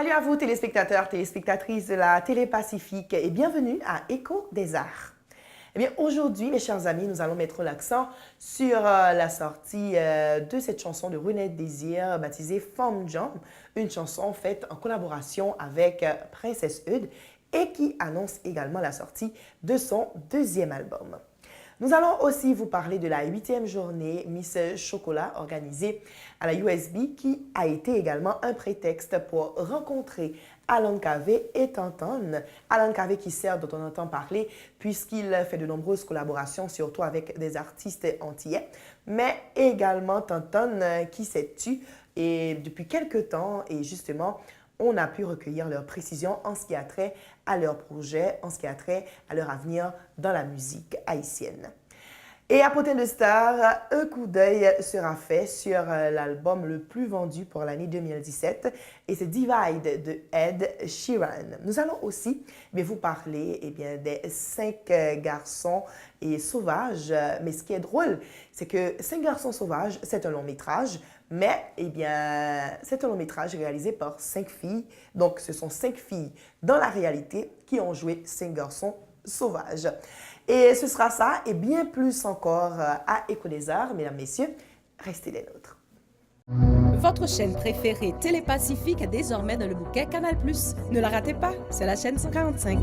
Salut à vous téléspectateurs, téléspectatrices de la Télé Pacifique et bienvenue à Écho des Arts. Eh bien, aujourd'hui, mes chers amis, nous allons mettre l'accent sur la sortie de cette chanson de René Désir baptisée Femme Jam, une chanson faite en collaboration avec Princess Eudes et qui annonce également la sortie de son deuxième album. Nous allons aussi vous parler de la 8e journée Miss Chocolat organisée à la USB qui a été également un prétexte pour rencontrer Alan Kavé et Tantan. Alan Kavé qui sert dont on entend parler puisqu'il fait de nombreuses collaborations, surtout avec des artistes antillais, mais également Tantan qui s'est tu et depuis quelques temps et justement on a pu recueillir leurs précisions en ce qui a trait à leur projet, en ce qui a trait à leur avenir dans la musique haïtienne. Et à Potin de Star, un coup d'œil sera fait sur l'album le plus vendu pour l'année 2017 et c'est Divide de Ed Sheeran. Nous allons aussi vous parler des 5 garçons et sauvages. Mais ce qui est drôle, c'est que 5 garçons sauvages, c'est un long métrage, mais c'est un long métrage réalisé par 5 filles. Donc, ce sont 5 filles dans la réalité qui ont joué 5 garçons sauvages. Et ce sera ça et bien plus encore à Écho des Arts. Mesdames, Messieurs, restez les nôtres. Votre chaîne préférée Télé-Pacifique est désormais dans le bouquet Canal+. Ne la ratez pas, c'est la chaîne 145.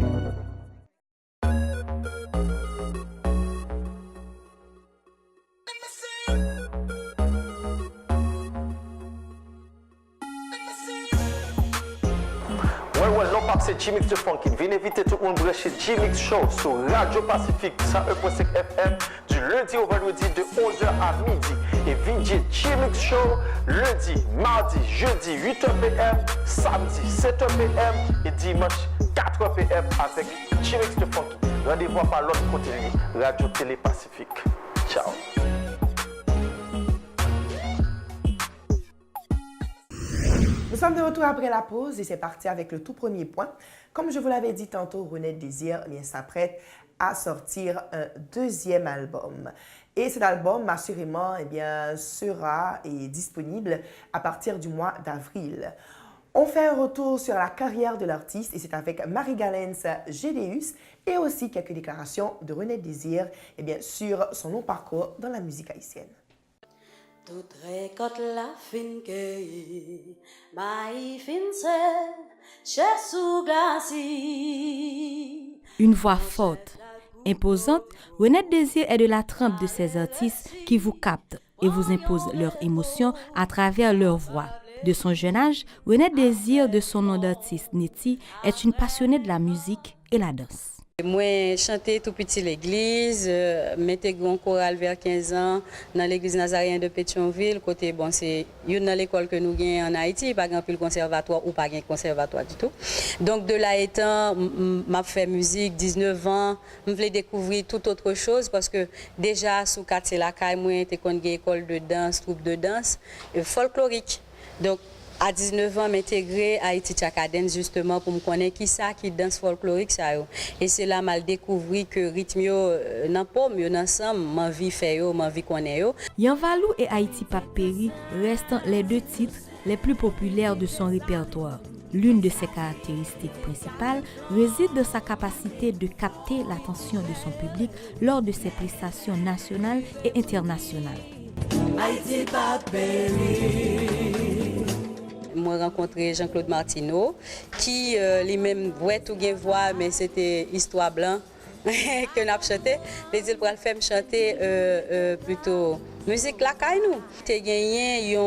C'est G-Mix de Funky. Venez inviter tout le monde brancher G-Mix Show sur Radio Pacifique 101.5 FM du lundi au vendredi de 11h à midi. Et venez G-Mix Show lundi, mardi, jeudi 8h PM, samedi 7h PM et dimanche 4h PM avec G-Mix de Funky. Rendez-vous par l'autre côté Radio Télé Pacifique. Ciao. Nous sommes de retour après la pause et c'est parti avec le tout premier point. Comme je vous l'avais dit tantôt, René Désir s'apprête à sortir un deuxième album. Et cet album, assurément, sera disponible à partir du mois d'avril. On fait un retour sur la carrière de l'artiste et c'est avec Marie-Galens Gédéus et aussi quelques déclarations de René Désir sur son long parcours dans la musique haïtienne. Tout récolte la fin cueillie, maï fin sel, chez sous glacis. Une voix forte, imposante, René Désir est de la trempe de ces artistes qui vous captent et vous imposent leurs émotions à travers leur voix. De son jeune âge, René Désir, de son nom d'artiste Neti, est une passionnée de la musique et la danse. Moi, chantais tout petit l'église, mettais un choral vers 15 ans dans l'église nazarienne de Pétionville. Côté, c'est une dans l'école que nous gagnons en Haïti, pas grand le conservatoire ou pas un conservatoire du tout. Donc de là étant, m'a fait musique, 19 ans, je voulais découvrir toute autre chose parce que déjà sous quartier la caille, moi, j'étais une école de danse, troupe de danse folklorique. Donc à 19 ans, m'intégrer à Haïti Academy justement pour me connaître qui ça, qui danse folklorique ça yo. Et c'est là mal découvert que rythme yo nan pom yo ensemble, m'envie faire yo, m'envie connaître yo. Yanvalou et Haïti Papéry restent les deux titres les plus populaires de son répertoire. L'une de ses caractéristiques principales réside dans sa capacité de capter l'attention de son public lors de ses prestations nationales et internationales. Haïti Papéry. Moi rencontré Jean-Claude Martineau qui lui-même voit tout bien voix mais c'était Histoire blanc que n'a chanté mais il pourrait faire chanter plutôt musique la caille nous. T'ai gagné un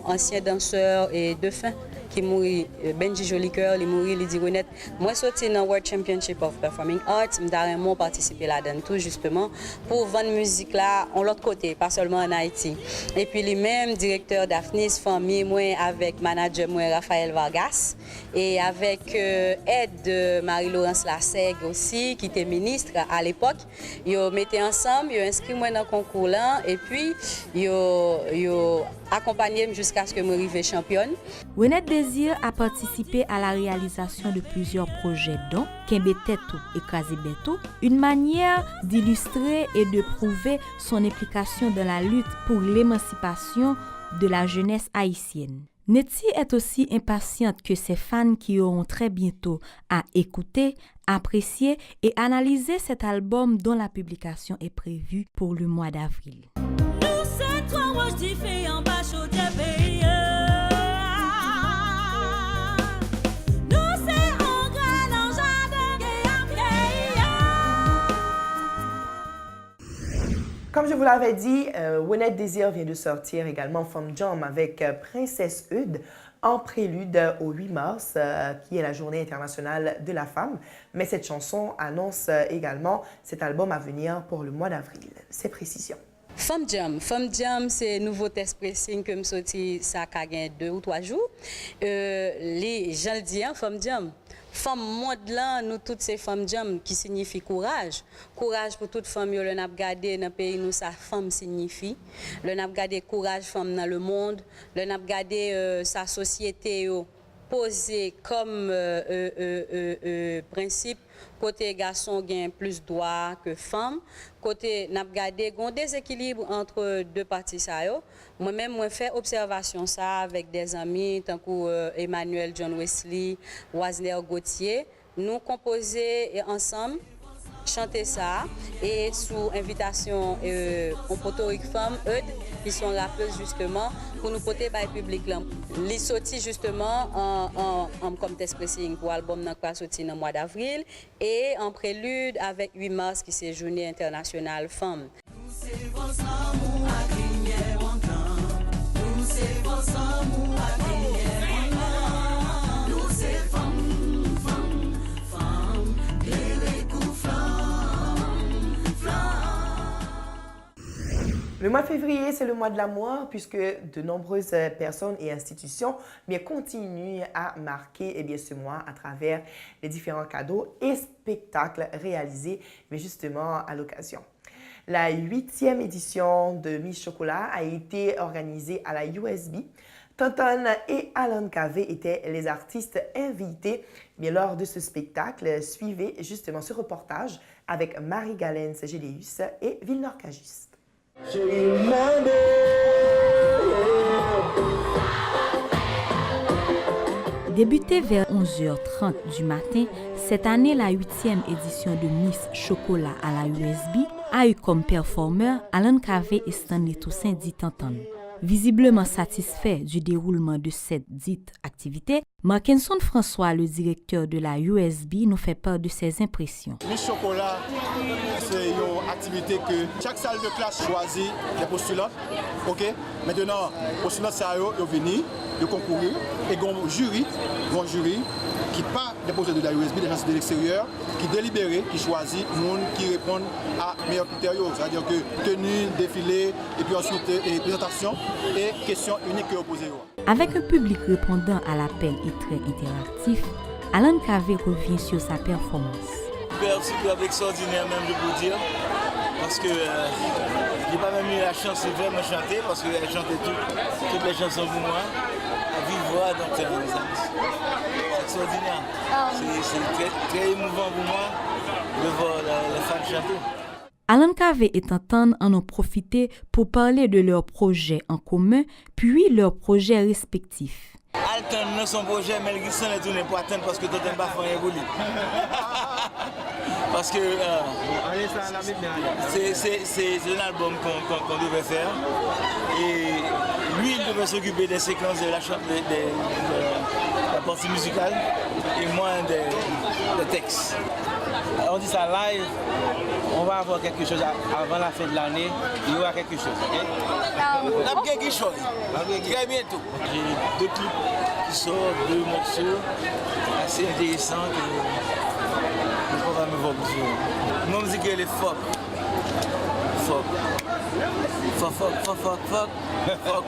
ancien danseur et de fin qui mourit Benji Jolicoeur, il mourit il dit honnête moi sorti dans World Championship of Performing Arts m'darement participer là-dedans tout justement pour vendre musique là en l'autre côté pas seulement en Haïti et puis lui-même directeur d'Afnis famille moi avec manager moi Raphaël Vargas et avec aide de Marie-Laurence Lassègue aussi qui était ministre à l'époque yo mettait ensemble yo inscrit moi dans concours là et puis yo accompagné jusqu'à ce que je arrive championne. René Désir a participé à la réalisation de plusieurs projets dont Kembe Tetou et Krasi Beto, une manière d'illustrer et de prouver son implication dans la lutte pour l'émancipation de la jeunesse haïtienne. Nettie est aussi impatiente que ses fans qui auront très bientôt à écouter, apprécier et analyser cet album dont la publication est prévue pour le mois d'avril. Nous c'est toi où je t'y fais en bas chaud de pays. Nous c'est en grand dans jardin Comme je vous l'avais dit, Wynette Désir vient de sortir également Femme Jam avec Princesse Eude en prélude au 8 mars, qui est la Journée internationale de la femme. Mais cette chanson annonce également cet album à venir pour le mois d'avril. Ces précisions. Femme Jam, c'est nouveau test pressing que me sorti ça a gagné 2 ou 3 jours. Les gens le disent, Femme Jam. Femme mode là, nous toutes ces femmes jam qui signifie courage. Courage pour toute femme, le n'a gardé dans le pays nous sa femme signifie. Le n'a gardé courage femme dans le monde, le n'a gardé sa société posée comme principe. Côté garçon gagne plus droit que femme. Côté n'a gardé un déséquilibre entre deux parties ça yo. Moi-même moi fait observation ça avec des amis tant que Emmanuel John Wesley, Wasner Gauthier, nous composer ensemble chanter ça et sous invitation on potorique femme Eude qui sont rappeuses justement pour nous porter par le public là. Les sorti justement en comme test pressing pour album qui va sortir dans le mois d'avril et en prélude avec 8 mars qui c'est Journée internationale femme. Le mois de février, c'est le mois de l'amour puisque de nombreuses personnes et institutions continuent à marquer ce mois à travers les différents cadeaux et spectacles réalisés justement à l'occasion. La 8e édition de Miss Chocolat a été organisée à la USB. Tonton et Alan Cavey étaient les artistes invités. Lors de ce spectacle, suivez justement ce reportage avec Marie-Galène Géléus et Villenor Cajus. Débutée vers 11h30 du matin, cette année, la 8e édition de Miss Chocolat à la USB a eu comme performeurs Alan Cavey et Stanley Toussaint dit Tantan. Visiblement satisfait du déroulement de cette dite activité, Markinson François, le directeur de la USB, nous fait part de ses impressions. Miss Chocolat, c'est une activité que chaque salle de classe choisit les postulants. Ok? Maintenant, les postulants sont venus, ils concourent, et un jury qui pas déposé de la USB, des gens de l'extérieur, qui délibéré, qui choisit les gens qui répondent à meilleurs critères, c'est-à-dire que tenue, défilé, et puis ensuite présentation et questions uniques que posées. Avec un public répondant à l'appel et très interactif, Alan Cavey revient sur sa performance. Super extraordinaire même je peux dire, parce que j'ai pas même eu la chance de vraiment chanter, parce qu'elle chantait toutes les chansons pour moi, à vive voix, donc c'est extraordinaire. C'est très émouvant pour moi de voir les fans chanter. Alan Cavey et Tantan en ont profité pour parler de leurs projets en commun, puis leurs projets respectifs. Alton, son projet, Mel Gibson est tourné pour atteindre parce que tu n'as pas fait un boulot. Parce que c'est un album qu'on devait faire. Et lui, il devait s'occuper des séquences de la partie musicale et moi des textes. On dit ça live, on va avoir quelque chose avant la fin de l'année, il y aura quelque chose. On a quelque chose, très bientôt. J'ai 2 clips qui sortent, 2 morceaux assez intéressants que on va me voir dessus. Mon musique elle est fuck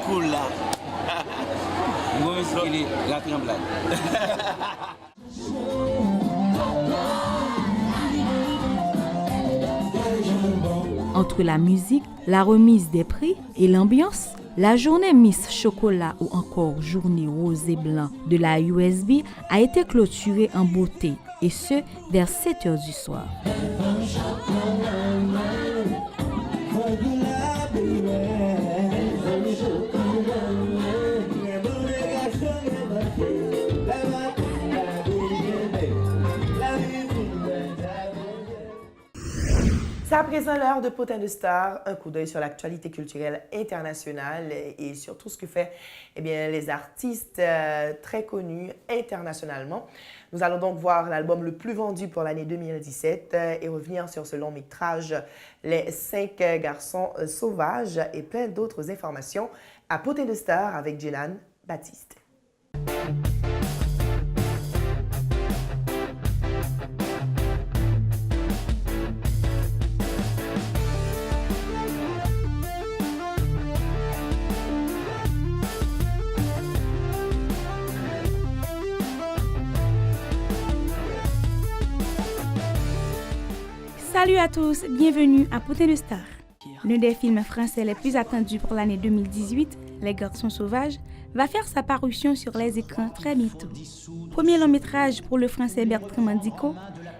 cool là. Mon musique elle est la tremblade. Entre la musique, la remise des prix et l'ambiance, la journée Miss Chocolat ou encore journée rose et blanc de la USB a été clôturée en beauté et ce vers 7h du soir. C'est à présent l'heure de Potin de Star, un coup d'œil sur l'actualité culturelle internationale et sur tout ce que fait les artistes très connus internationalement. Nous allons donc voir l'album le plus vendu pour l'année 2017 et revenir sur ce long métrage Les 5 garçons sauvages et plein d'autres informations à Potin de Star avec Dylan Baptiste. Salut à tous, bienvenue à Potin de Star. L'un des films français les plus attendus pour l'année 2018, Les Garçons Sauvages, va faire sa parution sur les écrans très bientôt. Premier long métrage pour le français Bertrand Mandico,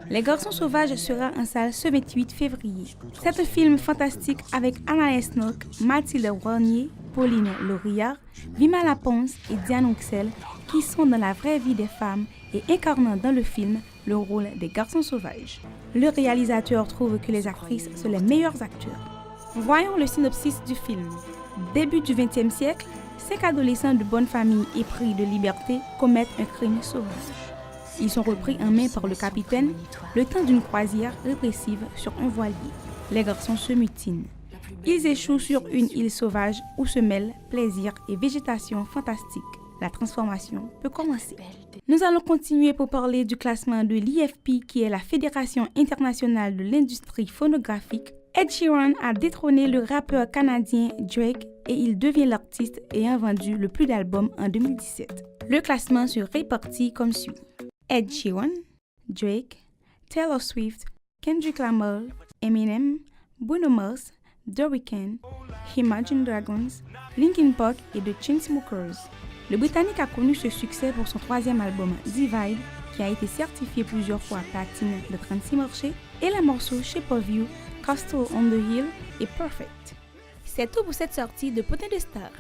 Les Garçons Sauvages sera en salle ce 28 février. C'est un film fantastique avec Anaïs Ноck, Mathilde Warnier, Pauline Lauriard, Vima Laponce et Diane Huxel qui sont dans la vraie vie des femmes et incarnant dans le film le rôle des garçons sauvages. Le réalisateur trouve que les actrices sont les meilleurs acteurs. Voyons le synopsis du film. Début du XXe siècle, 5 adolescents de bonne famille épris de liberté commettent un crime sauvage. Ils sont repris en main par le capitaine le temps d'une croisière répressive sur un voilier. Les garçons se mutinent. Ils échouent sur une île sauvage où se mêlent plaisir et végétation fantastique. La transformation peut commencer. Nous allons continuer pour parler du classement de l'IFP qui est la Fédération internationale de l'industrie phonographique. Ed Sheeran a détrôné le rappeur canadien Drake et il devient l'artiste ayant vendu le plus d'albums en 2017. Le classement se répartit comme suit. Ed Sheeran, Drake, Taylor Swift, Kendrick Lamar, Eminem, Bruno Mars, The Weeknd, Imagine Dragons, Linkin Park et The Chainsmokers. Le Britannique a connu ce succès pour son troisième album Divide, qui a été certifié plusieurs fois platine de 36 marchés, et les morceaux Shape of You, Castle on the Hill et Perfect. C'est tout pour cette sortie de Potin de Star.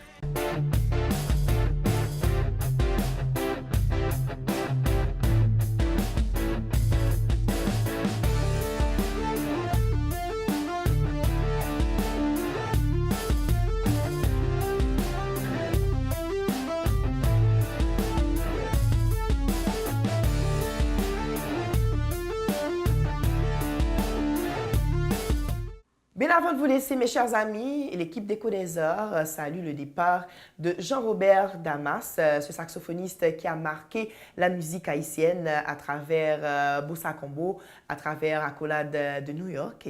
Bien avant de vous laisser, mes chers amis, l'équipe d'Écho des Arts salue le départ de Jean-Robert Damas, ce saxophoniste qui a marqué la musique haïtienne à travers Bossa Combo, à travers Accolade de New York.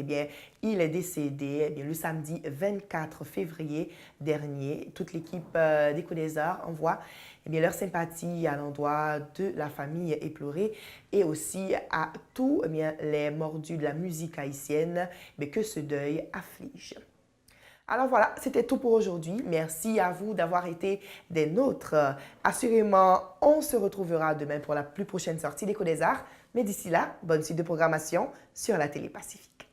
Il est décédé le samedi 24 février dernier. Toute l'équipe d'Écho des Arts envoie leur sympathie à l'endroit de la famille éplorée et aussi à tous les mordus de la musique haïtienne que ce deuil afflige. Alors voilà, c'était tout pour aujourd'hui. Merci à vous d'avoir été des nôtres. Assurément, on se retrouvera demain pour la plus prochaine sortie d'Écho des Arts. Mais d'ici là, bonne suite de programmation sur la Télé Pacifique.